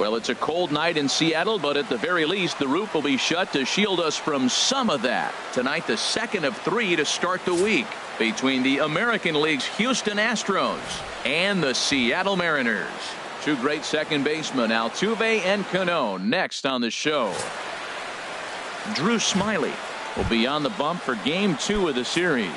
Well, it's a cold night in Seattle, but at the very least, the roof will be shut to shield us from some of that. Tonight, the second of 3 to start the week between the American League's Houston Astros and the Seattle Mariners. Two great second basemen, Altuve and Cano, next on the show. Drew Smyly will be on the bump for Game 2 of the series.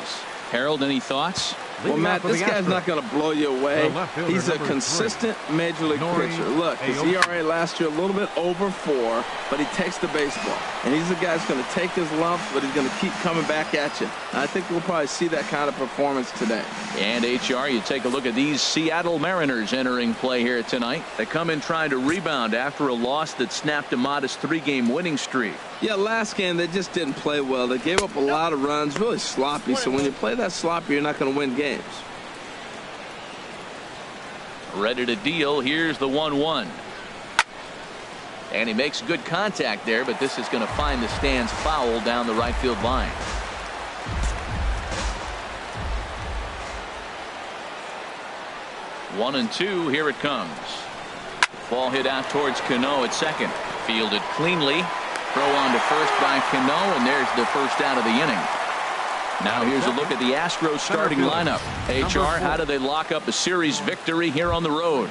Harold, any thoughts? Well, Matt, this guy's not going to blow you away. He's a consistent major league pitcher. Look, his ERA last year a little bit over 4, but he takes the baseball. And he's the guy who's going to take his lumps, but he's going to keep coming back at you. And I think we'll probably see that kind of performance today. And HR, you take a look at these Seattle Mariners entering play here tonight. They come in trying to rebound after a loss that snapped a modest 3-game winning streak. Yeah, last game they just didn't play well. They gave up a lot of runs, really sloppy. So when you play that sloppy, you're not going to win games. Ready to deal. Here's the 1-1. And he makes good contact there, but this is going to find the stands foul down the right field line. One and two. Here it comes. Ball hit out towards Cano at second. Fielded cleanly. Throw on to first by Cano, and there's the first out of the inning. Now here's a look at the Astros starting lineup. HR, how do they lock up a series victory here on the road?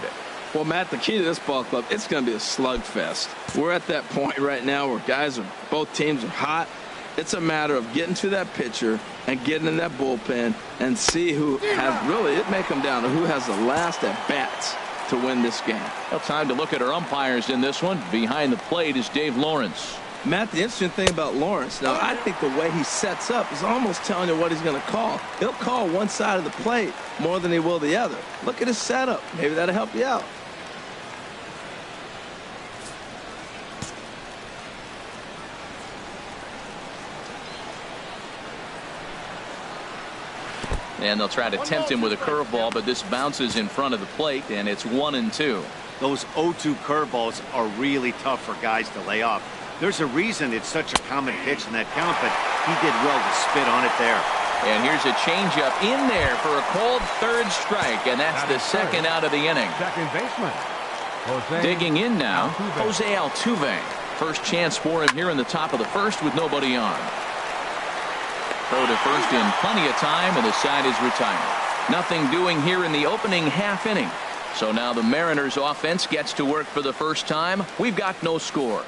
Well, Matt, the key to this ball club, it's going to be a slugfest. We're at that point right now where both teams are hot. It's a matter of getting to that pitcher and getting in that bullpen and see who has it may come down to who has the last at bats to win this game. Well, time to look at our umpires in this one. Behind the plate is Dave Lawrence. Matt, the interesting thing about Lawrence, now I think the way he sets up is almost telling you what he's going to call. He'll call one side of the plate more than he will the other. Look at his setup. Maybe that'll help you out. And they'll try to tempt him with a curveball, but this bounces in front of the plate, and it's 1-2. Those 0-2 curveballs are really tough for guys to lay off. There's a reason it's such a common pitch in that count, but he did well to spit on it there. And here's a changeup in there for a called third strike, and that's the second out of the inning. Second baseman. Digging in now, Jose Altuve. First chance for him here in the top of the first with nobody on. Throw to first in plenty of time, and the side is retired. Nothing doing here in the opening half inning. So now the Mariners offense gets to work for the first time. We've got no score.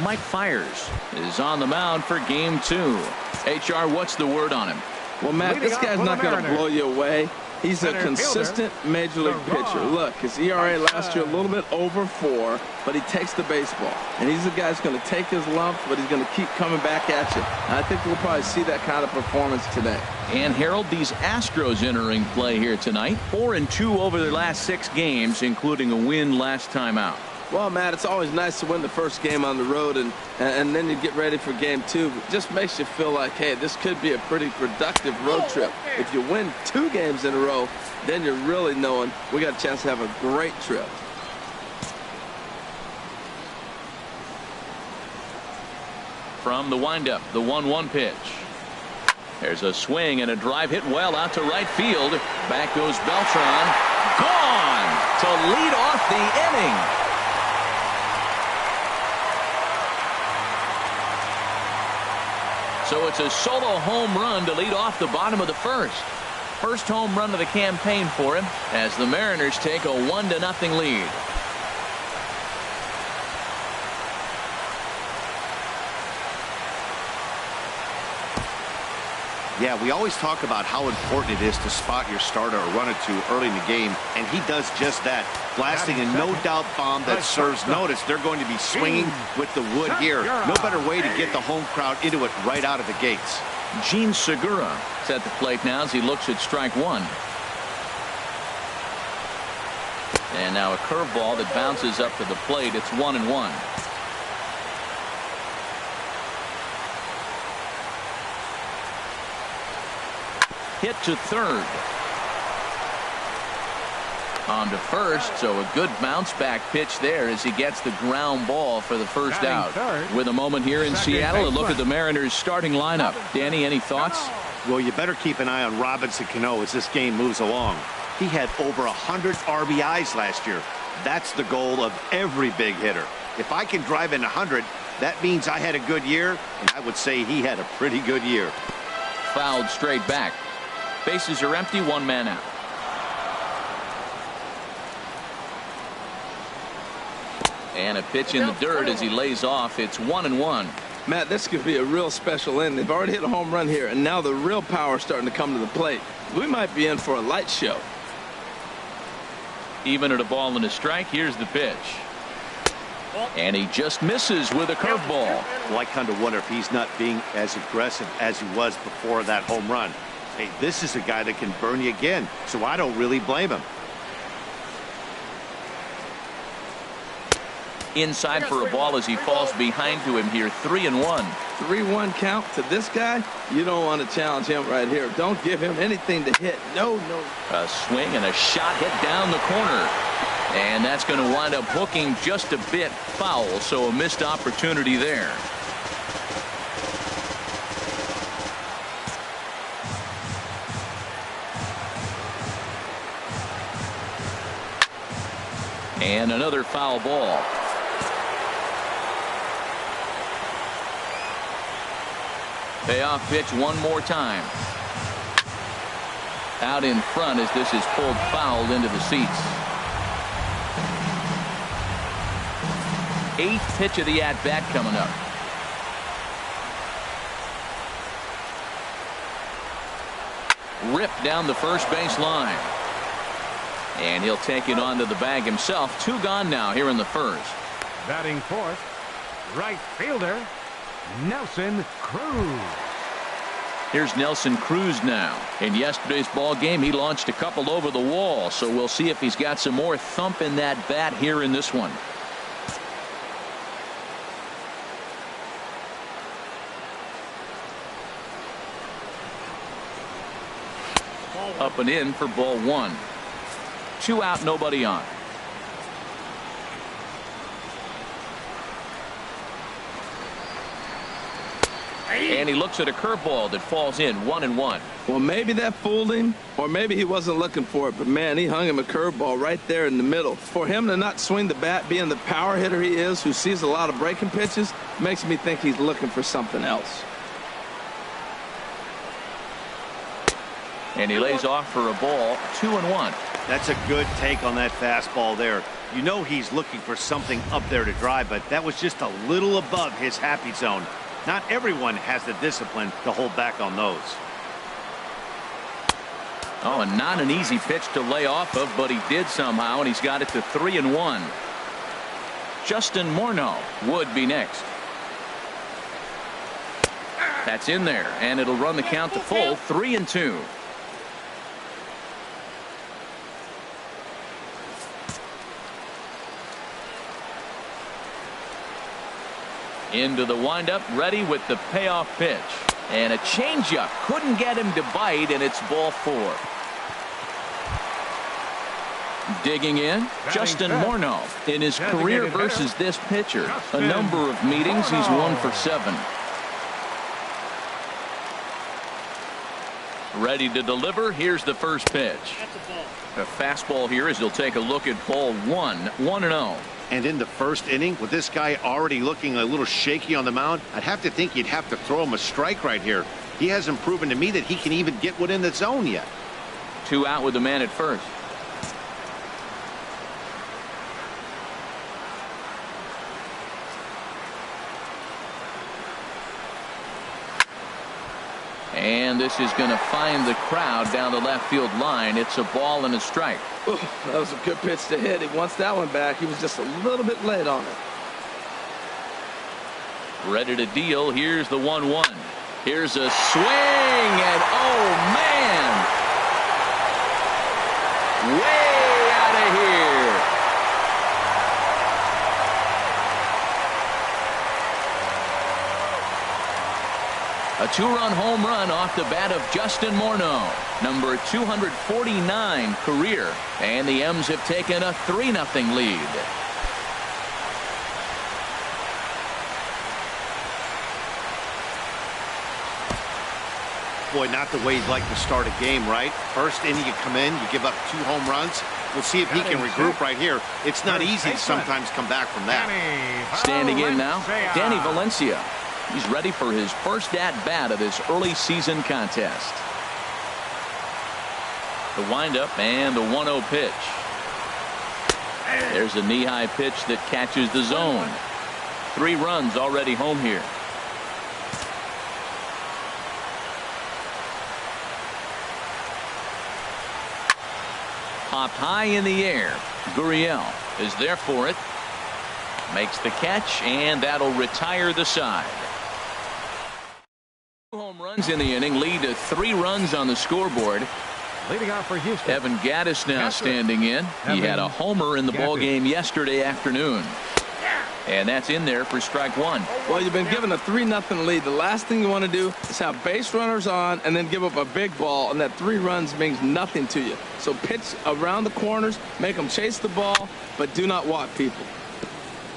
Mike Fiers is on the mound for Game 2. HR, what's the word on him? Well, Matt, this guy's not going to blow you away. He's a consistent major league pitcher. Look, his ERA last year a little bit over 4, but he takes the baseball. And he's the guy who's going to take his lumps, but he's going to keep coming back at you. And I think we'll probably see that kind of performance today. And Harold, these Astros entering play here tonight. 4-2 over their last 6 games, including a win last time out. Well, Matt, it's always nice to win the first game on the road, and then you get ready for Game 2. It just makes you feel like, hey, this could be a pretty productive road trip. If you win 2 games in a row, then you're really knowing we got a chance to have a great trip. From the windup, the 1-1 pitch. There's a swing and a drive hit well out to right field. Back goes Beltran. Gone to lead off the inning. So it's a solo home run to lead off the bottom of the first. First home run of the campaign for him as the Mariners take a 1-0 lead. Yeah, we always talk about how important it is to spot your starter or run it to early in the game, and he does just that. Blasting a no-doubt bomb that serves notice. They're going to be swinging with the wood here. No better way to get the home crowd into it right out of the gates. Gene Segura is at the plate now as he looks at strike 1. And now a curveball that bounces up to the plate. It's 1-1. Hit to third. On to first, so a good bounce back pitch there as he gets the ground ball for the first out. With a moment here in Seattle, a look at the Mariners starting lineup. Danny, any thoughts? Well, you better keep an eye on Robinson Cano as this game moves along. He had over 100 RBIs last year. That's the goal of every big hitter. If I can drive in 100, that means I had a good year, and I would say he had a pretty good year. Fouled straight back. Bases are empty, one man out. And a pitch in the dirt as he lays off. It's 1-1. Matt, this could be a real special inning. They've already hit a home run here, and now the real power is starting to come to the plate. We might be in for a light show. Even at a ball and a strike, here's the pitch. And he just misses with a curveball. Well, I kind of wonder if he's not being as aggressive as he was before that home run. Hey, this is a guy that can burn you again, so I don't really blame him. Inside for a ball as he falls behind to him here. 3-1. 3-1 count to this guy. You don't want to challenge him right here. Don't give him anything to hit. No. A swing and a shot hit down the corner. And that's going to wind up hooking just a bit foul, so a missed opportunity there. And another foul ball. Payoff pitch one more time. Out in front as this is pulled foul into the seats. 8th pitch of the at-bat coming up. Ripped down the first base line. And he'll take it onto the bag himself. 2 gone now here in the first. Batting fourth, right fielder, Nelson Cruz. Here's Nelson Cruz now. In yesterday's ball game, he launched a couple over the wall, so we'll see if he's got some more thump in that bat here in this one. Up and in for ball 1. 2 out, nobody on. And he looks at a curveball that falls in. 1-1. Well, maybe that fooled him, or maybe he wasn't looking for it, but man, he hung him a curveball right there in the middle. For him to not swing the bat, being the power hitter he is, who sees a lot of breaking pitches, makes me think he's looking for something else. And he lays off for a ball. 2-1. That's a good take on that fastball there. You know he's looking for something up there to drive, but that was just a little above his happy zone. Not everyone has the discipline to hold back on those. Oh, and not an easy pitch to lay off of, but he did somehow, and he's got it to 3-1. Justin Morneau would be next. That's in there, and it'll run the count to full. 3-2. Into the windup, ready with the payoff pitch. And a changeup. Couldn't get him to bite, and it's ball 4. Digging in, Justin Morneau. In his career versus this pitcher, a number of meetings, he's 1 for 7. Ready to deliver. Here's the first pitch. A fastball here as he'll take a look at ball 1. 1-0. And in the first inning, with this guy already looking a little shaky on the mound, I'd have to think you'd have to throw him a strike right here. He hasn't proven to me that he can even get within the zone yet. 2 out with the man at first. And this is going to find the crowd down the left field line. It's a ball and a strike. Ooh, that was a good pitch to hit. He wants that one back. He was just a little bit late on it. Ready to deal. Here's the 1-1. Here's a swing, and oh man, way out of here. A 2-run home run off the bat of Justin Morneau, number 249 career, and the M's have taken a 3-0 lead. Boy, not the way you'd like to start a game, right? First inning, you come in, you give up 2 home runs. We'll see if he can regroup right here. It's not easy to sometimes come back from that. Standing in now, Danny Valencia. He's ready for his first at-bat of this early season contest. The windup and the 1-0 pitch. There's a knee-high pitch that catches the zone. 3 runs already home here. Popped high in the air. Gurriel is there for it. Makes the catch, and that'll retire the side. 2 home runs in the inning lead to 3 runs on the scoreboard. Leading off for Houston, Evan Gattis now standing in. He had a homer in the ball game yesterday afternoon. And that's in there for strike 1. Well, you've been given a 3-0 lead. The last thing you want to do is have base runners on and then give up a big ball, and that 3 runs means nothing to you. So pitch around the corners, make them chase the ball, but do not walk people.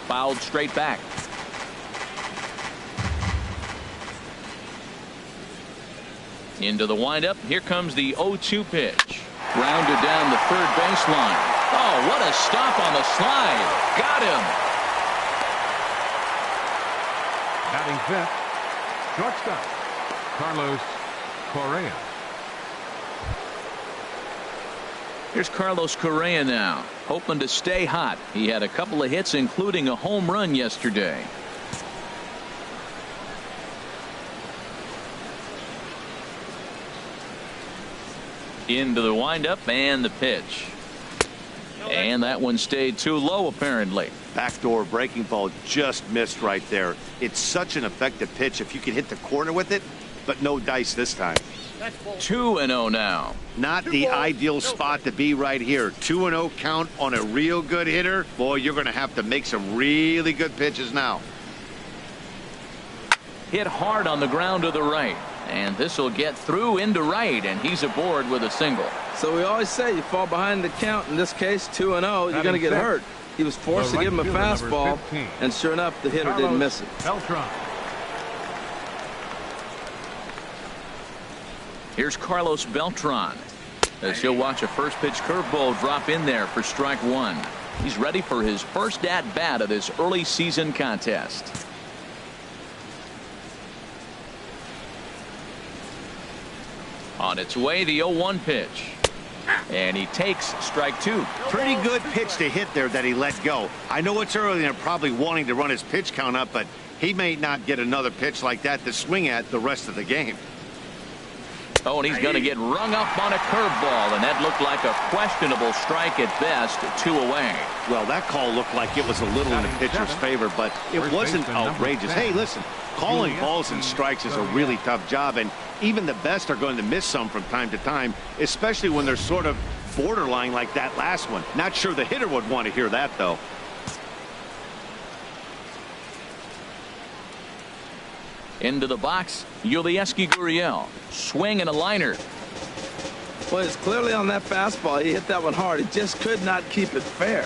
Fouled straight back. Into the windup. Here comes the 0-2 pitch. Grounded down the third baseline. Oh, what a stop on the slide. Got him. batting fifth, shortstop, Carlos Correa. Here's Carlos Correa now, hoping to stay hot. He had a couple of hits, including a home run yesterday. Into the windup and the pitch. And that one stayed too low, apparently. Backdoor breaking ball just missed right there. It's such an effective pitch if you can hit the corner with it, but no dice this time. 2-0 now. Not the ideal spot to be right here. 2-0 count on a real good hitter. Boy, you're going to have to make some really good pitches now. Hit hard on the ground to the right. And this will get through into right, and he's aboard with a single. So we always say you fall behind the count. In this case, 2-0, you're going to get hurt. He was forced to give him a fastball, and sure enough, the hitter didn't miss it. Beltran. Here's Carlos Beltran, as he'll watch a first pitch curveball drop in there for strike one. He's ready for his first at-bat of this early season contest. On its way, the 0-1 pitch. And he takes strike two. Pretty good pitch to hit there that he let go. I know it's early and they're probably wanting to run his pitch count up, but he may not get another pitch like that to swing at the rest of the game. Oh, and he's going to get rung up on a curveball, and that looked like a questionable strike at best, 2 away. Well, that call looked like it was a little in the pitcher's favor, but it wasn't outrageous. Hey, listen, calling balls and strikes is a really tough job, and even the best are going to miss some from time to time, especially when they're sort of borderline like that last one. Not sure the hitter would want to hear that, though. Into the box, Yulieski Gurriel. Swing and a liner. Well, it's clearly on that fastball. He hit that one hard. He just could not keep it fair.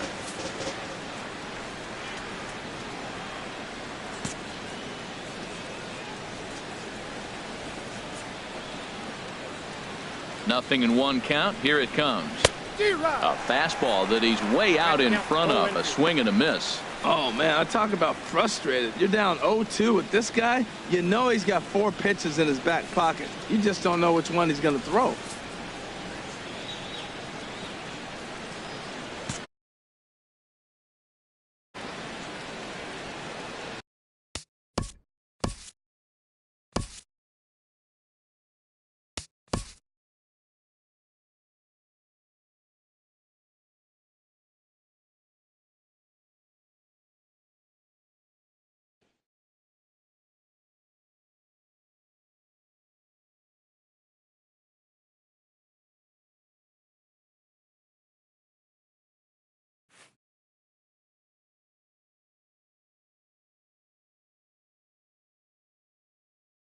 Nothing in one count. Here it comes. A fastball that he's way out in front of. A swing and a miss. Oh, man, I talk about frustrated. You're down 0-2 with this guy. You know he's got 4 pitches in his back pocket. You just don't know which one he's going to throw.